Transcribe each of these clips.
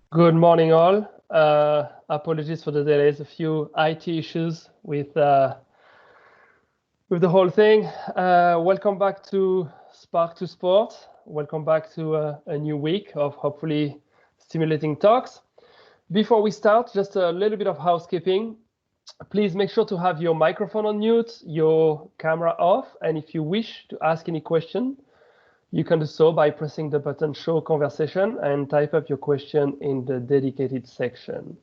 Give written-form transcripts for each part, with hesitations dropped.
Good morning, all. Apologies for the delays. A few IT issues with the whole thing. Welcome back to Spark to Sport. Welcome back to a new week of hopefully stimulating talks. Before we start, just a little bit of housekeeping. Please make sure to have your microphone on mute, your camera off, and if you wish to ask any question, you can do so by pressing the button Show Conversation and type up your question in the dedicated section.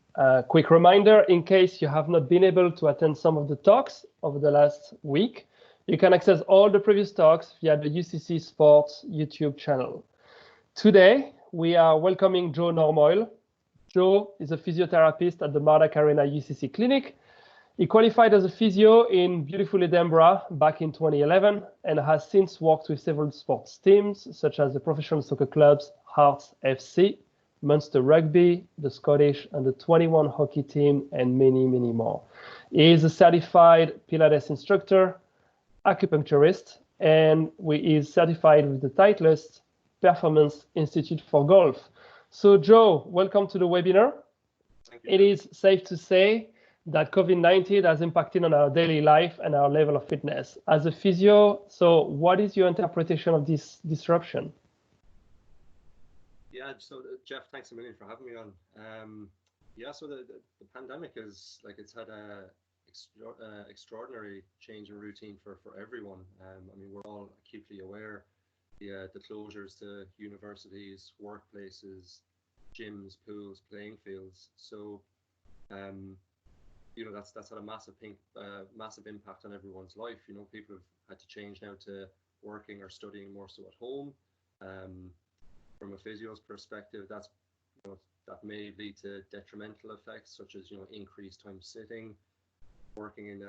Quick reminder, in case you have not been able to attend some of the talks over the last week, you can access all the previous talks via the UCC Sports YouTube channel. Today, we are welcoming Joe Normoyle. Joe is a physiotherapist at the Mardyke Arena UCC Clinic. He qualified as a physio in beautiful Edinburgh back in 2011 and has since worked with several sports teams such as the professional soccer clubs Hearts FC, Munster Rugby, the Scottish and the 21 hockey team, and many, many more. He is a certified Pilates instructor, acupuncturist, and he is certified with the Titleist Performance Institute for Golf. So Joe, welcome to the webinar. Thank you. It is safe to say that COVID-19 has impacted on our daily life and our level of fitness. As a physio, so what is your interpretation of this disruption? Yeah, so Jeff, thanks a million for having me on. So the pandemic is it's had a extraordinary change in routine for everyone. I mean, we're all acutely aware the closures to universities, workplaces, gyms, pools, playing fields. So that's had a massive impact on everyone's life. People have had to change now to working or studying more so at home. From a physio's perspective, that may lead to detrimental effects such as increased time sitting, working in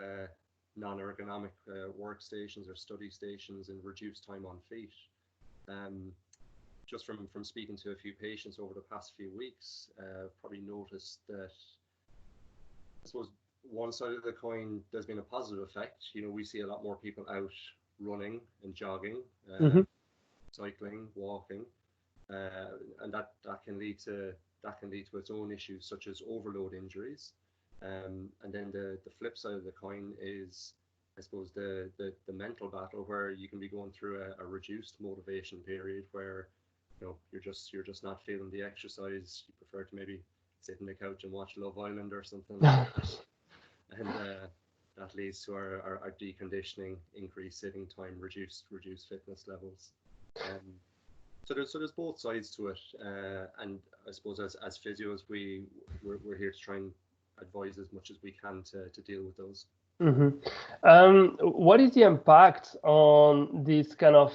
non-ergonomic workstations or study stations, and reduced time on feet. Just from speaking to a few patients over the past few weeks, probably noticed that, I suppose, one side of the coin, there's been a positive effect. We see a lot more people out running and jogging, cycling, walking, and that can lead to its own issues such as overload injuries. And then the flip side of the coin is, I suppose, the mental battle, where you can be going through a reduced motivation period where you're just not feeling the exercise. You prefer to maybe sit on the couch and watch Love Island or something like that. And that leads to our deconditioning, increased sitting time, reduced fitness levels. So there's both sides to it, and I suppose as physios we're here to try and advise as much as we can to deal with those. What is the impact on this kind of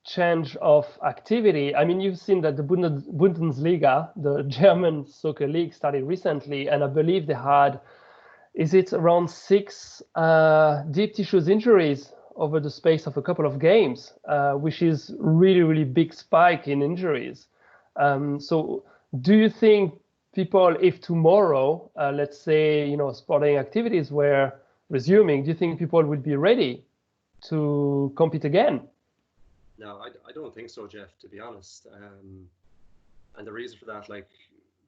change of activity? I mean, you've seen that the Bundesliga, the German soccer league, started recently, and I believe they had, is it around 6 deep tissues injuries over the space of a couple of games, which is really, really big spike in injuries. So do you think people, if tomorrow, let's say, sporting activities were resuming, do you think people would be ready to compete again? No, I don't think so, Jeff, to be honest. And the reason for that,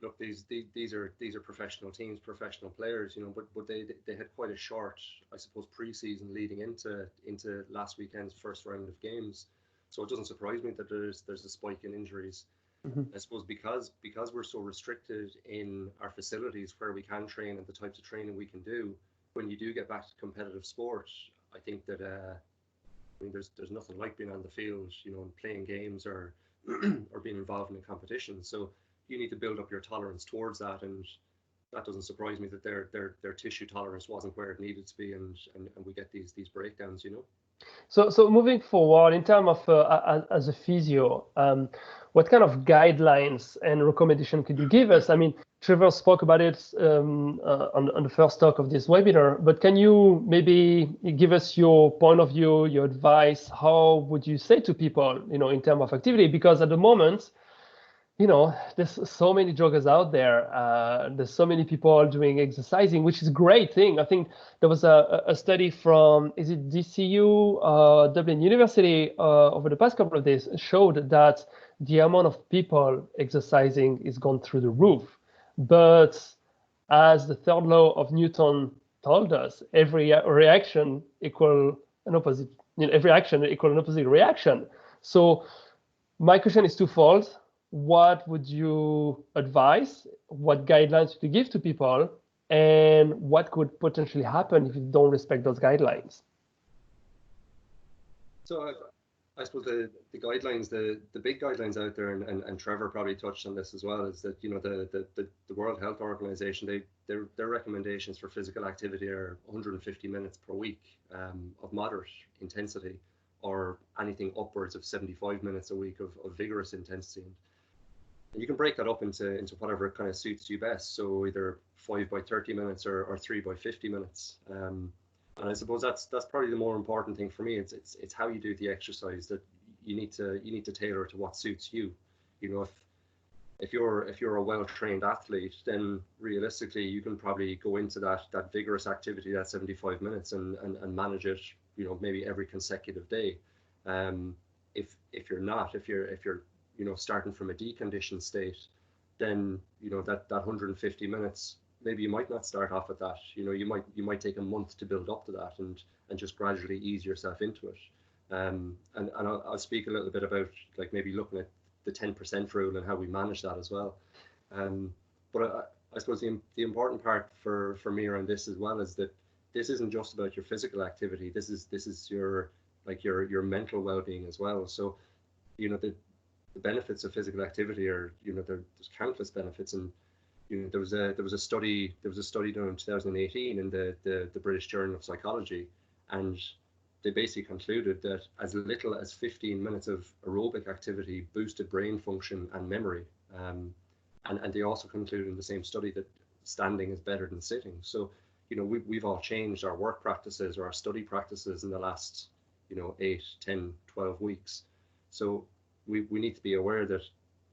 look, these are professional teams, professional players, but they had quite a short, I suppose, pre-season leading into last weekend's first round of games. So it doesn't surprise me that there's a spike in injuries. I suppose because we're so restricted in our facilities where we can train and the types of training we can do, when you do get back to competitive sport, I think that there's nothing like being on the field, and playing games or being involved in a competition. So you need to build up your tolerance towards that, and that doesn't surprise me that their tissue tolerance wasn't where it needed to be, and we get these breakdowns. So moving forward, in terms of as a physio, what kind of guidelines and recommendation could you give us? I mean, Trevor spoke about it on the first talk of this webinar, but can you maybe give us your point of view, your advice? How would you say to people, in terms of activity? Because at the moment, there's so many joggers out there. There's so many people doing exercising, which is a great thing. I think there was a study from, is it DCU, Dublin University, over the past couple of days showed that the amount of people exercising is gone through the roof. But as the third law of Newton told us, every reaction equal an opposite, every action equal an opposite reaction. So my question is twofold. What would you advise? What guidelines would you give to people? And what could potentially happen if you don't respect those guidelines? So I suppose the guidelines, the big guidelines out there, and Trevor probably touched on this as well, is that the World Health Organization, their recommendations for physical activity are 150 minutes per week of moderate intensity, or anything upwards of 75 minutes a week of vigorous intensity. And you can break that up into whatever kind of suits you best. So either 5 by 30 minutes or 3 by 50 minutes. And I suppose that's probably the more important thing for me. It's how you do the exercise that you need to tailor to what suits you. If you're a well-trained athlete, then realistically you can probably go into that vigorous activity, that 75 minutes, and manage it, maybe every consecutive day. If you're not, if you're starting from a deconditioned state, then that 150 minutes, maybe you might not start off at that. You might take a month to build up to that, and just gradually ease yourself into it. And I'll speak a little bit about maybe looking at the 10% rule and how we manage that as well. But I suppose the important part for me around this as well is that this isn't just about your physical activity. This is your mental well-being as well. So the benefits of physical activity are there's countless benefits. And there was a study done in 2018 in the British Journal of Psychology, and they basically concluded that as little as 15 minutes of aerobic activity boosted brain function and memory. And they also concluded in the same study that standing is better than sitting. So we've all changed our work practices or our study practices in the last 8, 10, 12 weeks. So we need to be aware that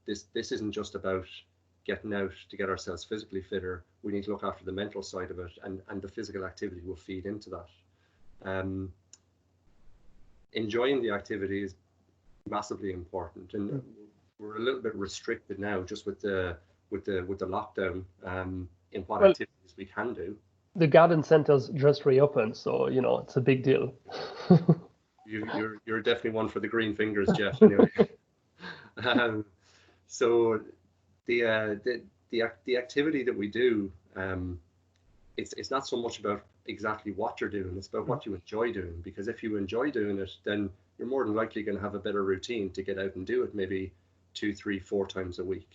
this isn't just about getting out to get ourselves physically fitter. We need to look after the mental side of it, and the physical activity will feed into that. Enjoying the activity is massively important, and we're a little bit restricted now just with the lockdown in what activities we can do. The garden centers just reopened, so it's a big deal. You're definitely one for the green fingers, Jeff. Anyway, so the activity that we do, it's not so much about exactly what you're doing, it's about what you enjoy doing. Because if you enjoy doing it, then you're more than likely going to have a better routine to get out and do it maybe 2, 3, 4 times a week.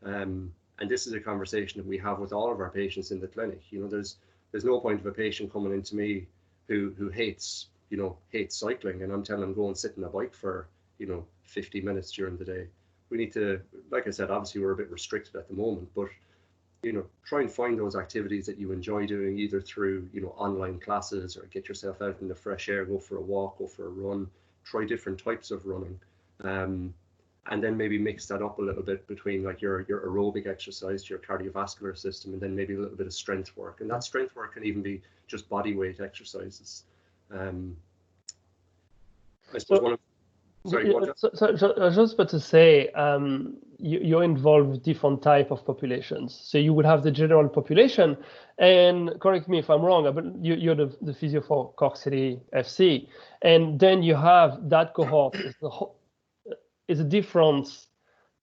And this is a conversation that we have with all of our patients in the clinic. There's no point of a patient coming into me who hates cycling, and I'm telling them go and sit on a bike for 50 minutes during the day. We need to, like I said, obviously we're a bit restricted at the moment, but try and find those activities that you enjoy doing, either through online classes, or get yourself out in the fresh air, go for a walk, go for a run, try different types of running, and then maybe mix that up a little bit between your aerobic exercise, your cardiovascular system, and then maybe a little bit of strength work. And that strength work can even be just body weight exercises. I suppose one of Sorry, so I was just about to say, you involve different type of populations. So you would have the general population, and correct me if I'm wrong, but you're the physio for Cork City FC, and then you have that cohort is a different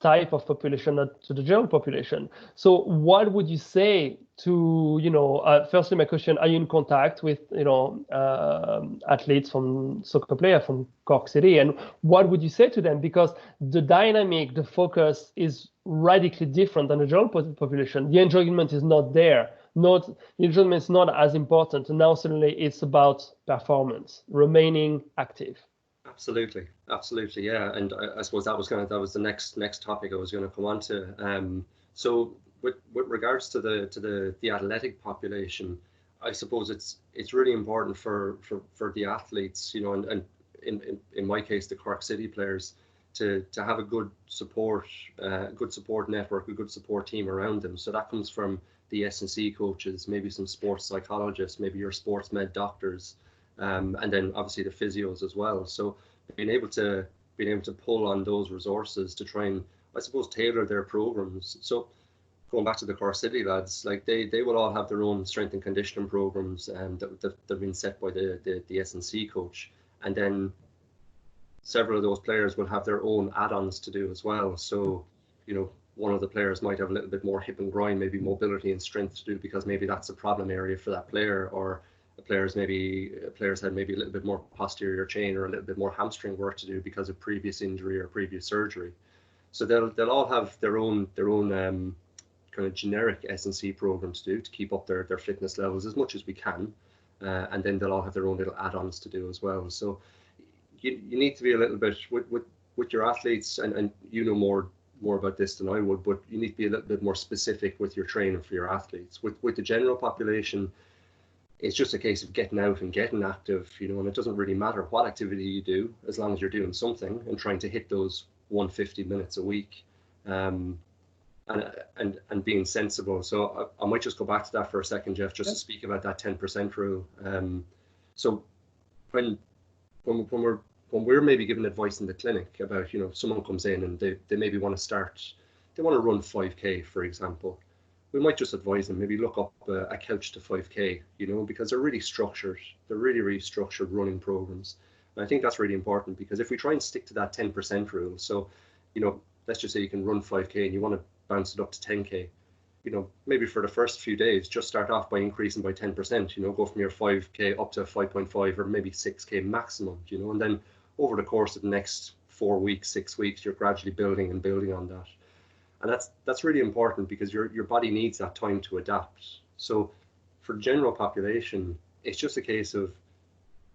type of population to the general population. So what would you say to, firstly, my question, are you in contact with, athletes from soccer player from Cork City, and what would you say to them? Because the dynamic, the focus is radically different than the general population. The enjoyment is not there. The enjoyment is not as important. And now suddenly it's about performance, remaining active. Absolutely, yeah. And I suppose that was the next topic I was going to come on to. So with regards to the athletic population, I suppose it's really important for the athletes, and in my case the Cork City players, to have a good support network, a good support team around them. So that comes from the S&C coaches, maybe some sports psychologists, maybe your sports med doctors. And then obviously the physios as well. So being able to pull on those resources to try and, I suppose, tailor their programs. So going back to the Cork City lads, like they will all have their own strength and conditioning programs that have been set by the S&C coach, and then several of those players will have their own add-ons to do as well. So, you know, one of the players might have a little bit more hip and groin, maybe mobility and strength to do, because maybe that's a problem area for that player, or players had maybe a little bit more posterior chain or a little bit more hamstring work to do because of previous injury or previous surgery. So they'll all have their own kind of generic S&C programs to do to keep up their fitness levels as much as we can, and then they'll all have their own little add-ons to do as well. So you need to be a little bit with your athletes, and you know more about this than I would, but you need to be a little bit more specific with your training for your athletes. With the general population, it's just a case of getting out and getting active, you know, and it doesn't really matter what activity you do as long as you're doing something and trying to hit those 150 minutes a week, and being sensible. So I might just go back to that for a second, Jeff, just to speak about that 10% rule. So when we're maybe giving advice in the clinic about, you know, someone comes in and they maybe want to run 5K, for example, we might just advise them, maybe look up a couch to 5K, you know, because they're really structured. They're really structured running programs. And I think that's really important, because if we try and stick to that 10% rule, so, you know, let's just say you can run 5K and you want to bounce it up to 10K, you know, maybe for the first few days, just start off by increasing by 10%, you know, go from your 5K up to 5.5 or maybe 6K maximum, you know, and then over the course of the next 4 weeks, 6 weeks, you're gradually building on that. And that's really important, because your body needs that time to adapt. So for the general population, it's just a case of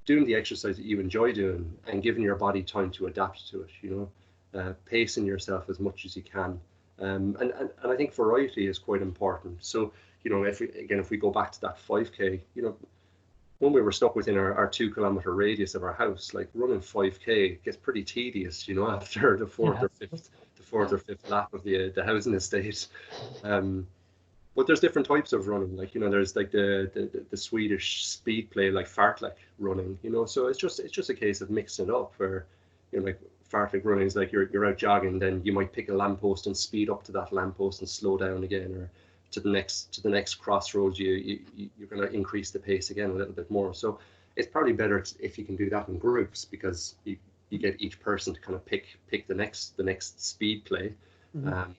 doing the exercise that you enjoy doing and giving your body time to adapt to it, you know, pacing yourself as much as you can. And I think variety is quite important. So, you know, if we go back to that 5K, you know, when we were stuck within our 2 kilometer radius of our house, like running 5K gets pretty tedious, you know, after the fourth or fifth lap of the housing estate. But there's different types of running, like, you know, there's like the Swedish speed play, like fartlek running, you know. So it's just a case of mixing it up, where, you know, like fartlek running is like you're out jogging, then you might pick a lamppost and speed up to that lamppost and slow down again, or to the next crossroads you're going to increase the pace again a little bit more. So it's probably better if you can do that in groups, because you get each person to kind of pick the next speed play. Mm-hmm.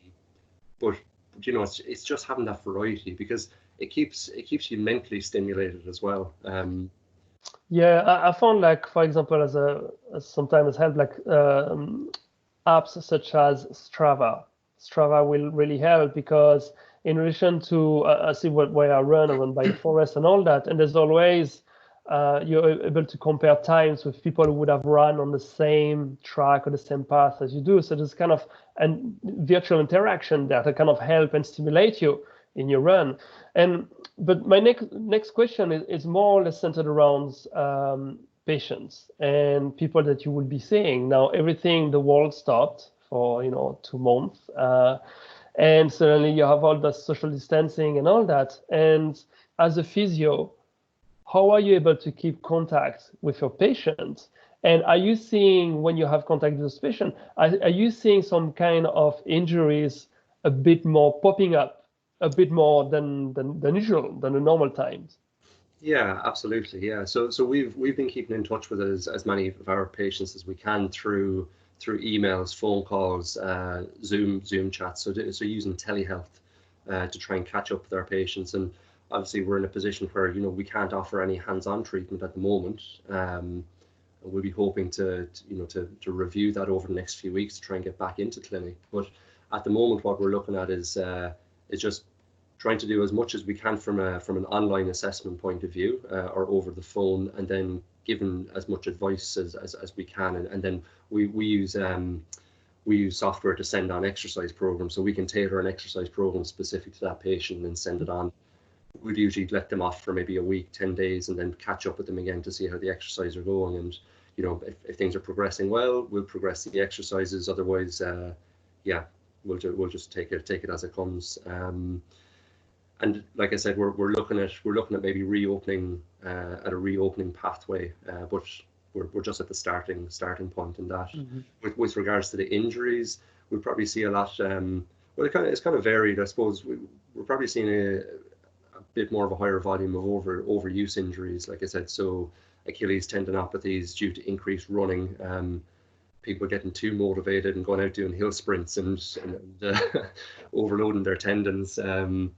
But you know, it's just having that variety, because it keeps you mentally stimulated as well. Yeah, I found, like, for example, as sometimes help, like apps such as Strava will really help, because in relation to I see where I run by the forest and all that, and there's always you're able to compare times with people who would have run on the same track or the same path as you do. So there's kind of a virtual interaction there to kind of help and stimulate you in your run. But my next question is more or less centered around patients and people that you will be seeing. Now, the world stopped for 2 months. And suddenly you have all the social distancing and all that. And as a physio, how are you able to keep contact with your patients? And are you seeing, when you have contact with those patients, are you seeing some kind of injuries a bit more popping up, a bit more than usual, than the normal times? Yeah, absolutely. Yeah. So we've been keeping in touch with as many of our patients as we can through emails, phone calls, Zoom chats. So using telehealth to try and catch up with our patients. And obviously we're in a position where, you know, we can't offer any hands-on treatment at the moment. We'll be hoping to review that over the next few weeks to try and get back into clinic. But at the moment, what we're looking at is just trying to do as much as we can from an online assessment point of view, or over the phone, and then giving as much advice as we can. And then we use software to send on exercise programs, so we can tailor an exercise program specific to that patient and send it on. We'd usually let them off for maybe a week, 10 days, and then catch up with them again to see how the exercises are going. And, you know, if things are progressing well, we'll progress the exercises. Otherwise, we'll just take it as it comes. And like I said, we're looking at maybe reopening at a reopening pathway, but we're just at the starting point in that. Mm-hmm. With regards to the injuries, we'll probably see a lot. Well, it's kind of varied, I suppose. We're probably seeing a bit more of a higher volume of overuse injuries, like I said. So Achilles tendinopathies due to increased running, people getting too motivated and going out doing hill sprints and overloading their tendons. A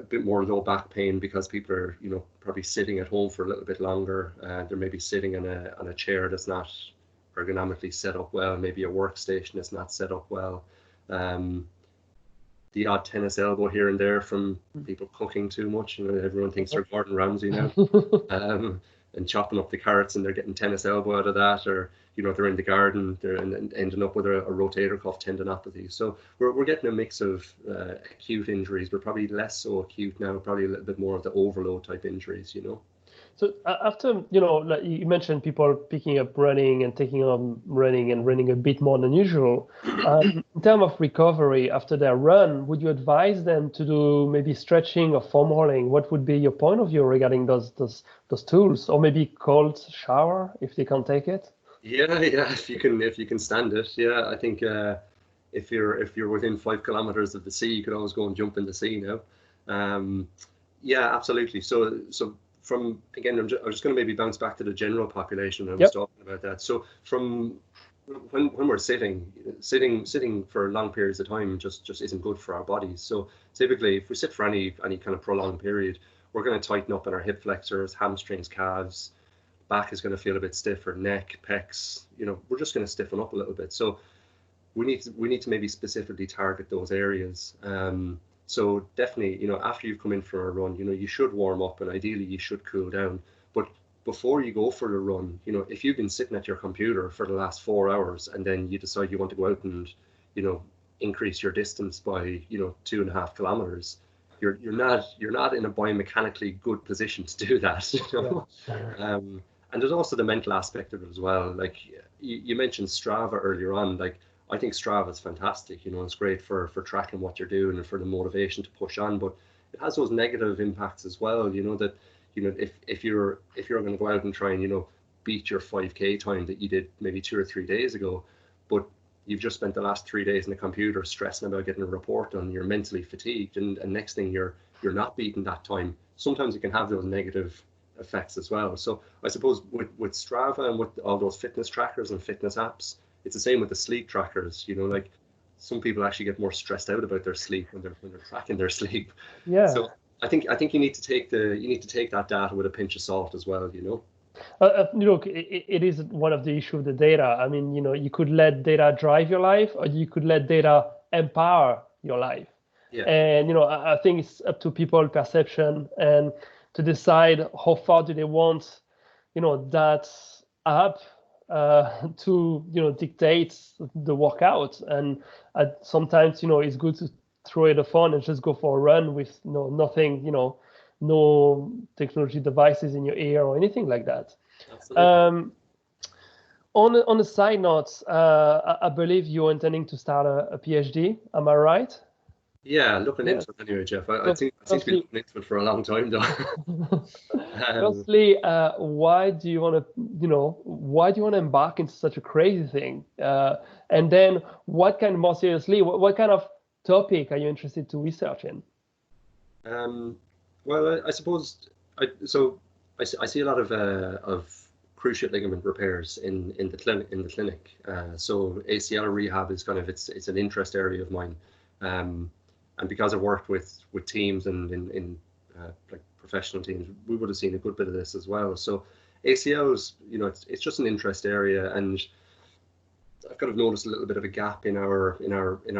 bit more low back pain because people are, probably sitting at home for a little bit longer. They're maybe sitting on a chair that's not ergonomically set up well. Maybe a workstation that's not set up well. The odd tennis elbow here and there from people cooking too much. Everyone thinks they're Gordon Ramsay now, and chopping up the carrots, and they're getting tennis elbow out of that, or they're in the garden, they're ending up with a rotator cuff tendinopathy. So we're getting a mix of acute injuries, but probably less so acute now. Probably a little bit more of the overload type injuries. So after, like you mentioned, people picking up running and taking on running and running a bit more than usual. In terms of recovery after their run, would you advise them to do maybe stretching or foam rolling? What would be your point of view regarding those tools, or maybe cold shower if they can't take it? Yeah, if you can stand it. Yeah, I think if you're within 5 kilometers of the sea, you could always go and jump in the sea now. Yeah, absolutely. So from, again, I'm just going to maybe bounce back to the general population. I was talking about that. So from when we're sitting for long periods of time just isn't good for our bodies. So typically, if we sit for any kind of prolonged period, we're going to tighten up in our hip flexors, hamstrings, calves. Back is going to feel a bit stiffer, neck, pecs. We're just going to stiffen up a little bit. So we need to maybe specifically target those areas. So definitely, after you've come in for a run, you should warm up, and ideally you should cool down. But before you go for the run, if you've been sitting at your computer for the last 4 hours and then you decide you want to go out and, increase your distance by, 2.5 kilometers, you're not in a biomechanically good position to do that. And there's also the mental aspect of it as well. Like you mentioned Strava earlier on. Like, I think Strava is fantastic. It's great for tracking what you're doing and for the motivation to push on. But it has those negative impacts as well. That if you're going to go out and try and beat your 5K time that you did maybe 2 or 3 days ago, but you've just spent the last 3 days in the computer stressing about getting a report done, you're mentally fatigued, and next thing you're not beating that time. Sometimes it can have those negative effects as well. So I suppose with Strava and with all those fitness trackers and fitness apps, it's the same with the sleep trackers. Like some people actually get more stressed out about their sleep when they're tracking their sleep. Yeah. So I think you need to take that data with a pinch of salt as well. Look, it is one of the issues of the data. I mean, you could let data drive your life, or you could let data empower your life. Yeah. And I think it's up to people perception and to decide how far do they want, that app to dictate the workout. And sometimes it's good to throw it a phone and just go for a run with nothing, no technology devices in your ear or anything like that. Absolutely. On a side note, I believe you're intending to start a PhD. Am I right? Yeah, looking into it anyway, Jeff. I seem to be looking into it for a long time, though. Firstly, why do you want to embark into such a crazy thing? And then, what kind of topic are you interested to research in? Well, I suppose I see a lot of cruciate ligament repairs in the clinic. So ACL rehab is kind of it's an interest area of mine. And because I worked with teams and in like professional teams, we would have seen a good bit of this as well. So ACLs, it's just an interest area, and I've kind of noticed a little bit of a gap in our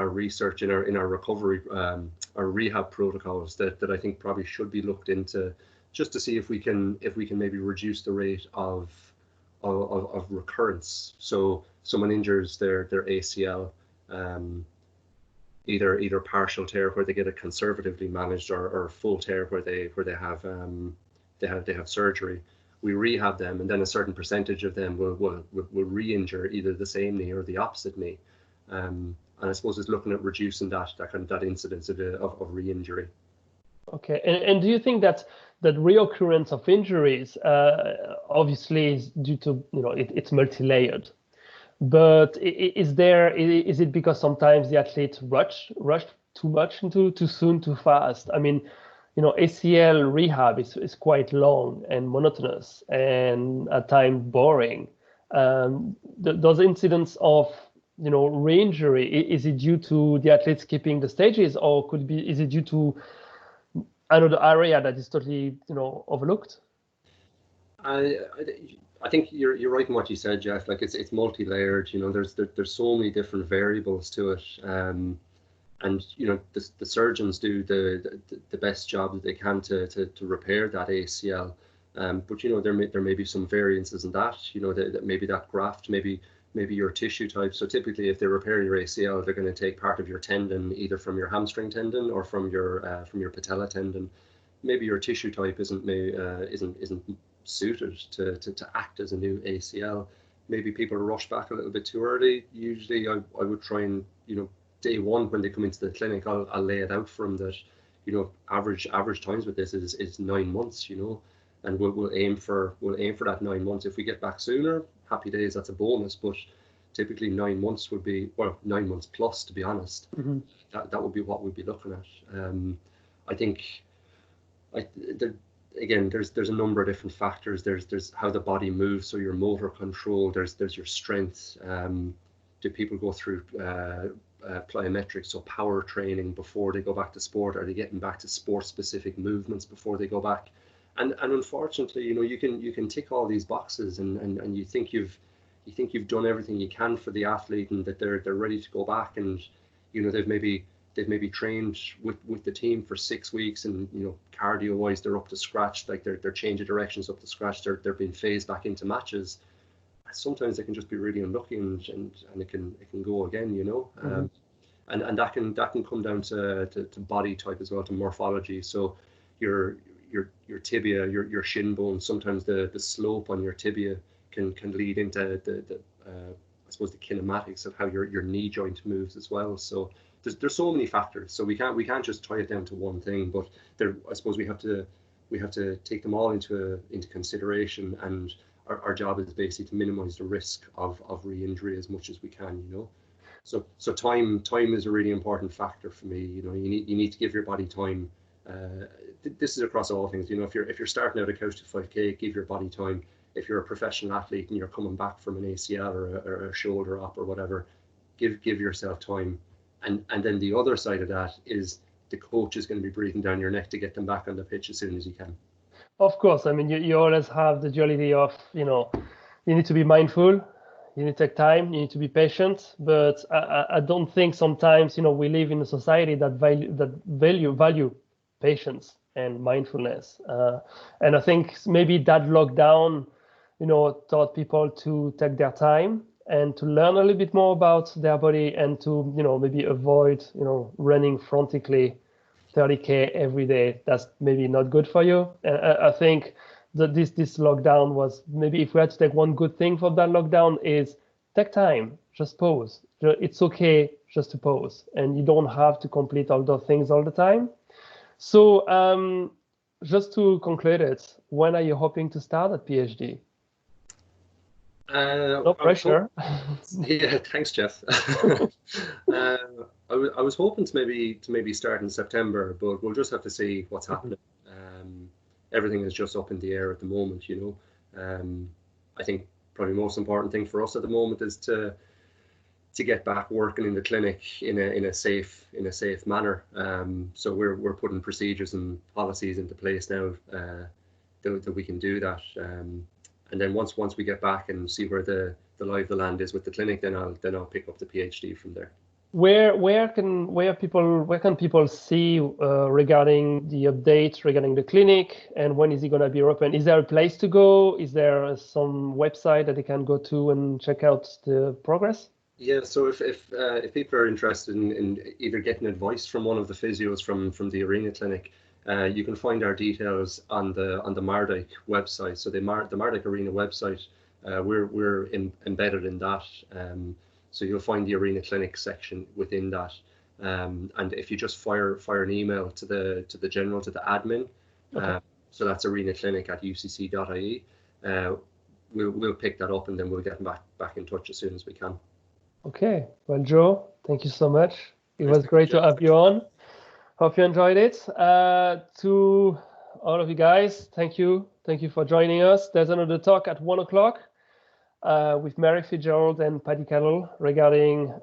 research, in our recovery, our rehab protocols that I think probably should be looked into, just to see if we can maybe reduce the rate of recurrence. So someone injures their ACL. Either partial tear where they get it conservatively managed, or full tear where they have surgery. We rehab them, and then a certain percentage of them will re-injure either the same knee or the opposite knee. And I suppose it's looking at reducing that incidence of re-injury. Okay, and do you think that reoccurrence of injuries obviously is due to it's multi-layered? But is it because sometimes the athletes rush too much into too soon, too fast? I mean, ACL rehab is quite long and monotonous and at times boring. Those incidents of re-injury, is it due to the athletes skipping the stages, or is it due to another area that is totally overlooked? I think you're right in what you said, Jeff. Like it's multi-layered. There's so many different variables to it. And the surgeons do the best job that they can to repair that ACL. But there may be some variances in that. That maybe that graft, maybe your tissue type. So typically, if they repair your ACL, they're going to take part of your tendon, either from your hamstring tendon or from your patella tendon. Maybe your tissue type isn't suited to act as a new ACL. Maybe people rush back a little bit too early. Usually, I would try and day one when they come into the clinic, I'll lay it out for them that average times with this is 9 months, and we'll aim for that 9 months. If we get back sooner, happy days, that's a bonus. But typically 9 months would be 9 months plus, to be honest. Mm-hmm. That would be what we'd be looking at. I think again, there's a number of different factors. There's how the body moves, so your motor control. There's your strength. Do people go through plyometrics, so power training before they go back to sport? Are they getting back to sport-specific movements before they go back? And unfortunately, you can tick all these boxes, and you think you've done everything you can for the athlete, and that they're ready to go back, and they've maybe trained with the team for 6 weeks, and cardio wise they're up to scratch, like they're changing directions up to scratch, they're being phased back into matches. Sometimes they can just be really unlucky, and it can go again, Mm-hmm. And that can come down to body type as well, to morphology. So your tibia, your shin bone, sometimes the slope on your tibia can lead into the I suppose the kinematics of how your knee joint moves as well. So there's so many factors. So we can't just tie it down to one thing, but I suppose we have to take them all into consideration, and our job is basically to minimize the risk of re-injury as much as we can, So time is a really important factor for me. You need to give your body time. This is across all things. If you're starting out a couch to 5K, give your body time. If you're a professional athlete and you're coming back from an ACL or a shoulder op or whatever, give yourself time. And then the other side of that is the coach is going to be breathing down your neck to get them back on the pitch as soon as you can. Of course, I mean, you always have the duality of, you need to be mindful, you need to take time, you need to be patient. But I don't think sometimes, we live in a society that value patience and mindfulness. And I think maybe that lockdown, taught people to take their time and to learn a little bit more about their body, and to, maybe avoid, running frantically 30K every day. That's maybe not good for you. And I think that this lockdown was, maybe if we had to take one good thing from that lockdown, is take time, just pause. It's okay just to pause, and you don't have to complete all the things all the time. So just to conclude it, when are you hoping to start at PhD? No pressure. Yeah, thanks, Jeff. I was hoping to maybe start in September, but we'll just have to see what's happening. Everything is just up in the air at the moment, I think probably the most important thing for us at the moment is to get back working in the clinic in a safe manner. So we're putting procedures and policies into place now that we can do that. And then once we get back and see where the lie of the land is with the clinic, then I'll pick up the PhD from there. Where can people see regarding the updates regarding the clinic, and when is it going to be open? Is there a place to go? Is there some website that they can go to and check out the progress? Yeah, so if people are interested in either getting advice from one of the physios from the Arena Clinic, you can find our details on the Mardyke website. So the Mardyke Arena website, we're embedded in that. So you'll find the Arena Clinic section within that. And if you just fire an email to the admin, okay. So that's arenaclinic@ucc.ie. we'll pick that up, and then we'll get back in touch as soon as we can. Okay. Well, Joe, thank you so much. It Nice was to great meet you. to have you on. Hope you enjoyed it. To all of you guys, thank you. Thank you for joining us. There's another talk at 1 o'clock with Mary Fitzgerald and Paddy Carroll regarding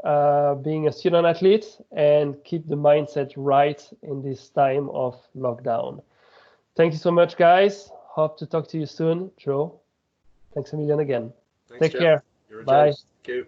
being a student athlete and keep the mindset right in this time of lockdown. Thank you so much, guys. Hope to talk to you soon. Joe, thanks a million again. Thanks, Take Jeff. care. You're a Bye. gent. Thank you.